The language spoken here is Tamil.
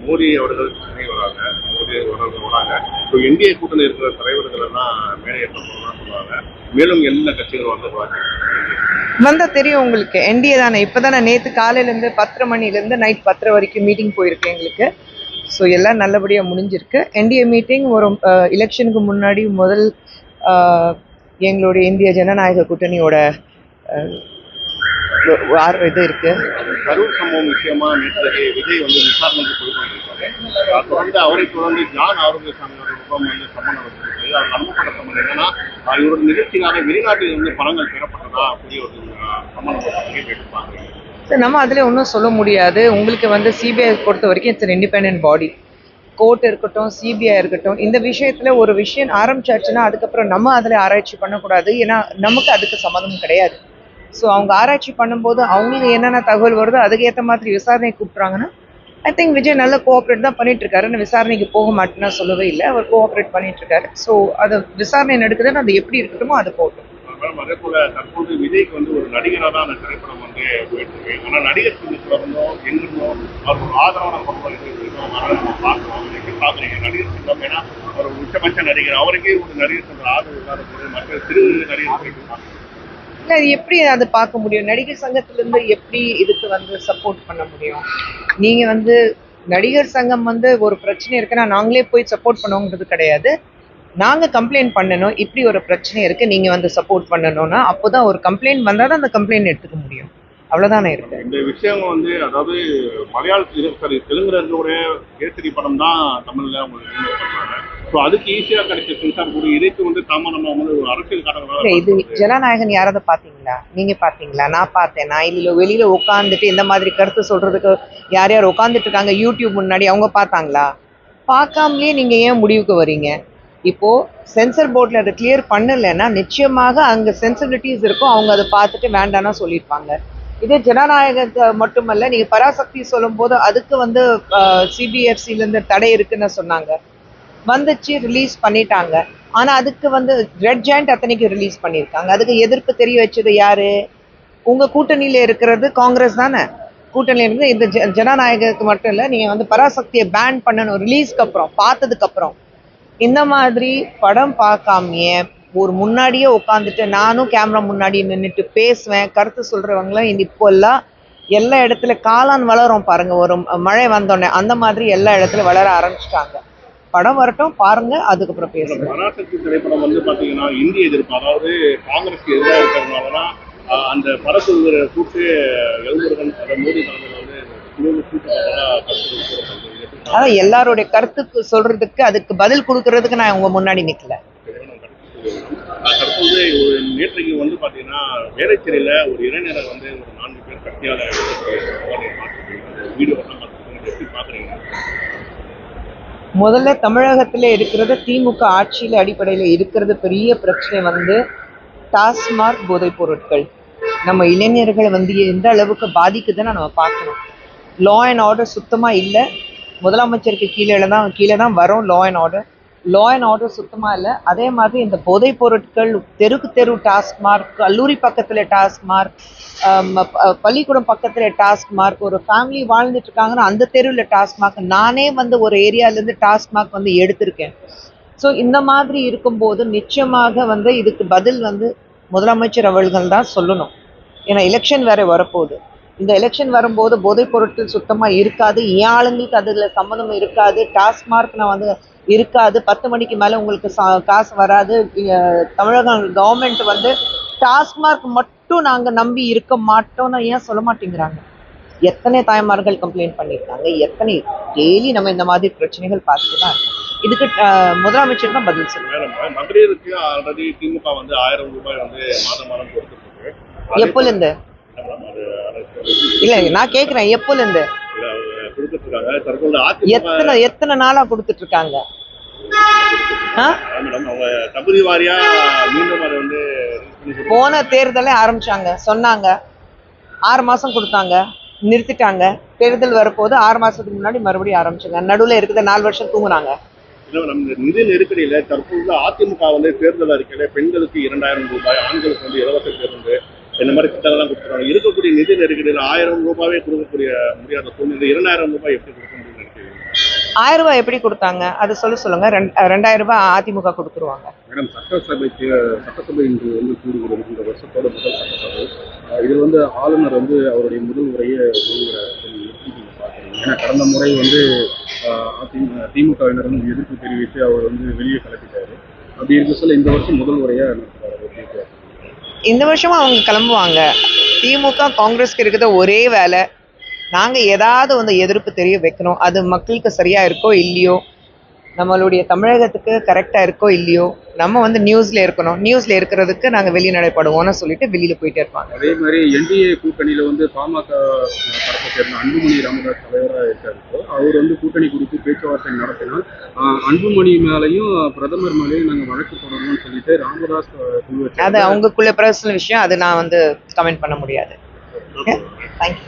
மோடி அவர்கள் சென்னை வராங்க, மோடி அவர்கள் வராங்க. இப்போ இந்திய கூட்டணி இருக்கிற தலைவர்கள் எல்லாம் மேடையேற்றம் சொல்லுவாங்க. மேலும் எல்லா கட்சிகளும் வந்தா தெரியும் உங்களுக்கு. என்டிஏ தானே. இப்பதானே நேற்று காலையிலேருந்து 10:30 மணிலேருந்து நைட் 10:30 வரைக்கும் மீட்டிங் போயிருக்கு எங்களுக்கு. ஸோ எல்லாம் நல்லபடியாக முடிஞ்சிருக்கு. என்டிஏ மீட்டிங் ஒரு எலெக்ஷனுக்கு முன்னாடி முதல் எங்களுடைய இந்திய ஜனநாயக கூட்டணியோட இது இருக்கு. கரூர் சம்பவம் விஷயமா நேற்று விஜய் விசாரணைக்கு போய் தொடர்ந்து அவரை தொடர்ந்து ஜான் ஆரோக்கியசாமியோட சம்பந்தம் வச்சிருக்கு. அவர் நம்பப்பட்ட சம்பந்தம் என்னன்னா இவரோட நிகழ்ச்சிக்காக வெளிநாட்டில் பணங்கள் பெறப்பட்டதா அப்படி ஒரு சம்பந்தம் கேட்டுப்பாங்க. நம்ம அதில் ஒன்றும் சொல்ல முடியாது. உங்களுக்கு சிபிஐ பொறுத்த வரைக்கும் இட்ஸ் இண்டிபெண்டன்ட் பாடி. கோர்ட் இருக்கட்டும், சிபிஐ இருக்கட்டும், இந்த விஷயத்தில் ஒரு விஷயம் ஆரம்பிச்சாச்சுன்னா அதுக்கப்புறம் நம்ம அதில் ஆராய்ச்சி பண்ணக்கூடாது. ஏன்னா நமக்கு அதுக்கு சம்மந்தம் கிடையாது. ஸோ அவங்க ஆராய்ச்சி பண்ணும்போது அவங்களுக்கு என்னென்ன தகவல் வருதோ அதுக்கு ஏற்ற மாதிரி விசாரணை கூப்பிட்றாங்கன்னா ஐ திங்க் விஜய் நல்ல கோஆப்ரேட் தான் பண்ணிட்டு இருக்காரு. விசாரணைக்கு போக மாட்டேன்னா சொல்லவே இல்லை. அவர் கோஆப்ரேட் பண்ணிட்டு இருக்காரு. ஸோ அது விசாரணை நடக்குதுன்னு அது எப்படி இருக்கணுமோ அது போகட்டும். அதே போல தற்போது விஜய்க்கு ஒரு நடிகராக தான் அந்த திரைப்படம் போயிட்டு இருக்கு. ஆனால் நடிகர் சங்கத்துல இருந்தோம் எங்கிருந்தோம் அவர் ஒரு ஆதரவான பார்க்கலாம். எப்படி பாக்குறீங்க நடிகர் சங்கம்? ஏன்னா அவர் உச்சபட்ச நடிகர், அவருக்கே ஒரு நடிகர் சங்க ஆதரவு இல்லாத மற்ற சிறு நடிகர் இல்லை, அது எப்படி அதை பார்க்க முடியும்? நடிகர் சங்கத்திலிருந்து எப்படி இதுக்கு சப்போர்ட் பண்ண முடியும்? நீங்க நடிகர் சங்கம் ஒரு பிரச்சனை இருக்குன்னா நாங்களே போய் சப்போர்ட் பண்ணுவோங்கிறது கிடையாது. நாங்க கம்ப்ளைண்ட் பண்ணணும், இப்படி ஒரு பிரச்சனை இருக்கு, நீங்க சப்போர்ட் பண்ணணும்னா அப்போதான் ஒரு கம்ப்ளைண்ட் வந்தாதான் அந்த கம்ப்ளைண்ட் எடுத்துக்க முடியும். அவ்வளவுதானே இருக்கு. இந்த விஷயம் அதாவது தெலுங்குடைய கேசரி படம் தான் தமிழ்ல உங்களுக்கு அதுக்கு ஈஸியா கிடைச்ச சென்சார் கூட இதுக்கு தாமதமா ஒரு அரசியல் காரணம். இது ஜனநாயகன் யாராவது பாத்தீங்களா? நீங்க பாத்தீங்களா? நான் பார்த்தேன். நான் இல்ல வெளியில உட்காந்துட்டு இந்த மாதிரி கருத்து சொல்றதுக்கு யார் யார் உட்காந்துட்டு இருக்காங்க யூடியூப் முன்னாடி, அவங்க பார்த்தாங்களா? பார்க்காமலே நீங்க ஏன் முடிவுக்கு வரீங்க? இப்போ சென்சர் போர்ட்ல அதை கிளியர் பண்ணலைன்னா நிச்சயமாக அங்க சென்சிபிலிட்டிஸ் இருக்கும். அவங்க அதை பார்த்துட்டு வேண்டாம்னா சொல்லியிருப்பாங்க. இதே ஜனநாயகத்தை மட்டுமல்ல, நீங்க பராசக்தி சொல்லும் போது அதுக்கு சிபிஎஃப்சில இருந்து தடை இருக்குன்னு சொன்னாங்க. வந்துச்சு, ரிலீஸ் பண்ணிட்டாங்க. ஆனா அதுக்கு ரெட் ஜாயிண்ட் அத்தனைக்கு ரிலீஸ் பண்ணியிருக்காங்க. அதுக்கு எதிர்ப்பு தெரிய வச்சது யாரு? உங்க கூட்டணியில இருக்கிறது காங்கிரஸ் தானே. கூட்டணியில இருந்து இந்த ஜனநாயகத்துக்கு மட்டும் இல்ல, நீங்க பராசக்தியை பேன் பண்ணணும் ரிலீஸ்க்கு அப்புறம், பார்த்ததுக்கு அப்புறம். இந்த மாதிரி படம் பார்க்காமையே ஒரு முன்னாடியே உட்காந்துட்டு நானும் கேமரா முன்னாடி நின்றுட்டு பேசுவேன், கருத்து சொல்றவங்களும் இப்போல்லாம் எல்லா இடத்துல காளான் வளரும் பாருங்க, ஒரு மழை வந்தோடனே அந்த மாதிரி எல்லா இடத்துல வளர ஆரம்பிச்சிட்டாங்க. படம் வரட்டும், பாருங்க, அதுக்கப்புறம் பேசுங்க. பராசக்தி திரைப்படம் பாத்தீங்கன்னா இந்திய எதிர்ப்பு, அதாவது காங்கிரஸ் எதிராக இருக்கிறதுனாலதான் அந்த படத்தை கூட்டு எழுதுறவன் மோடி அதான் எல்லாருடைய கருத்துக்கு சொல்றதுக்கு அதுக்கு பதில் கொடுக்கறதுக்கு நான் உங்க முன்னாடி நிக்கல. தற்போது ஒரு நேற்றைக்கு பாத்தீங்கன்னா வேலைச்சேரியில ஒரு இளைஞரை ஒரு 4 பேர் கட்டியால வீடியோ பாக்குறீங்க. முதல்ல தமிழகத்துல இருக்கிறது திமுக ஆட்சியில அடிப்படையில இருக்கிறது பெரிய பிரச்சனை டாஸ்மாக் போதைப் பொருட்கள் நம்ம இளைஞர்களை எந்த அளவுக்கு பாதிக்குதுன்னு நம்ம பார்க்கணும். லா அண்ட் ஆர்டர் சுத்தமா இல்லை. முதலமைச்சருக்கு கீழே தான் வரும் லா அண்ட் ஆர்டர் சுத்தமா இல்லை. அதே மாதிரி இந்த போதைப் பொருட்கள் தெருக்கு தெரு டாஸ்மார்க், கல்லூரி பக்கத்துல டாஸ்மார்க், பள்ளிக்கூடம் பக்கத்துல டாஸ்மார்க், ஒரு ஃபேமிலி வாழ்ந்துட்டு இருக்காங்கன்னா அந்த தெருவில் டாஸ்மார்க். நானே ஒரு ஏரியாலேருந்து டாஸ்மார்க் எடுத்திருக்கேன். ஸோ இந்த மாதிரி இருக்கும்போது நிச்சயமாக இதுக்கு பதில் முதலமைச்சர் அவர்கள் தான் சொல்லணும். ஏன்னா எலெக்ஷன் வேற வரப்போகுது. இந்த எலெக்ஷன் வரும்போது போதைப் பொருட்கள் சுத்தமா இருக்காது. ஏன் ஆளுங்களுக்கு அதுல சம்மந்தம் இருக்காது. டாஸ்மார்க் இருக்காது. 10 மணிக்கு மேல உங்களுக்கு காசு வராது. தமிழக கவர்மெண்ட் டாஸ்மார்க் மட்டும் நாங்க நம்பி இருக்க மாட்டோம்னு ஏன் சொல்ல மாட்டேங்கிறாங்க? எத்தனை தாய்மார்கள் கம்ப்ளைண்ட் பண்ணியிருக்காங்க, எத்தனை டெய்லி நம்ம இந்த மாதிரி பிரச்சனைகள் பார்த்துட்டு தான் இருக்கோம். இதுக்கு முதலமைச்சர் தான் பதில் சொல்லுவாங்க. மகளிருக்கு ஆல்ரெடி திமுக 1000 ரூபாய் மாதம் கொடுத்துருக்கு. எப்போல இருந்து? இல்ல நான் கேக்குறேன், எப்போல இருந்து? எத்தனை நாளா கொடுத்துட்டு இருக்காங்க? போன தேர்தலே ஆரம்பிச்சாங்க, சொன்னாங்க 6 மாசம் கொடுத்தாங்க, நிறுத்திட்டாங்க. தேர்தல் வரப்போது 6 மாசத்துக்கு முன்னாடி மறுபடியும் ஆரம்பிச்சாங்க. நடுவுல இருக்கிற 4 வருஷம் தூங்குனாங்க. நிதி நெருக்கடியில தற்போது அதிமுக தேர்தல் அறிக்கையில பெண்களுக்கு 2000 ரூபாய், ஆண்களுக்கு இலவச பேருந்து, இந்த மாதிரி திட்டங்கள்லாம் கொடுத்துருவாங்க. இருக்கக்கூடிய நிதி நெருக்கடியில் 1000 ரூபாவே கொடுக்கக்கூடிய முடியாத சூழ்நிலை 2000 ரூபாய் எப்படி கொடுக்க முடியும்னு நினைக்கிறீங்க? 1000 ரூபாய் எப்படி கொடுத்தாங்க அது சொல்லுங்க. 2000 ரூபாய் அதிமுக கொடுத்துருவாங்க. மேடம், சட்டசபை இன்று வந்து கூடுகிறது. இந்த வருஷத்தோட முதல் சட்டசபை. இதில் வந்து ஆளுநர் வந்து அவருடைய முதல் உரையை சொல்கிறார். எப்படி நீங்க பார்க்குறீங்க? ஏன்னா கடந்த முறை வந்து திமுகவினர் வந்து எதிர்ப்பு தெரிவித்து அவர் வந்து வெளியே கிளப்பிட்டாரு. அப்படி இருக்க சொல்ல இந்த வருஷம் முதல் உரையா நடத்துறாரு. இந்த வருஷமும் அவங்க கிளம்புவாங்க. திமுக காங்கிரஸ்க்கு இருக்கிற ஒரே வேலை, நாங்கள் ஏதாவது வந்து எதிர்ப்பு தெரிய வைக்கணும். அது மக்களுக்கு சரியா இருக்கோ இல்லையோ, நம்மளுடைய தமிழகத்துக்கு கரெக்டாக இருக்கோ இல்லையோ, நம்ம வந்து நியூஸில் இருக்கணும். நியூஸில் இருக்கிறதுக்கு நாங்கள் வெளிநடைப்படுவோம்னு சொல்லிட்டு வெளியில் போயிட்டே இருப்பாங்க. அதே மாதிரி என்டிஏ கூட்டணியில் வந்து பாமக தரப்பை சேர்ந்த அன்புமணி ராமதாஸ் தலைவராக இருக்காரு. அவர் வந்து கூட்டணி குறித்து பேச்சுவார்த்தை நடத்தினால் அன்புமணி மேலேயும் பிரதமர் மேலேயும் நாங்கள் வழக்கு போடணும்னு சொல்லிட்டு ராமதாஸ் அது அவங்களுக்குள்ள பர்சனல் விஷயம். அது நான் வந்து கமெண்ட் பண்ண முடியாது. தேங்க்யூ.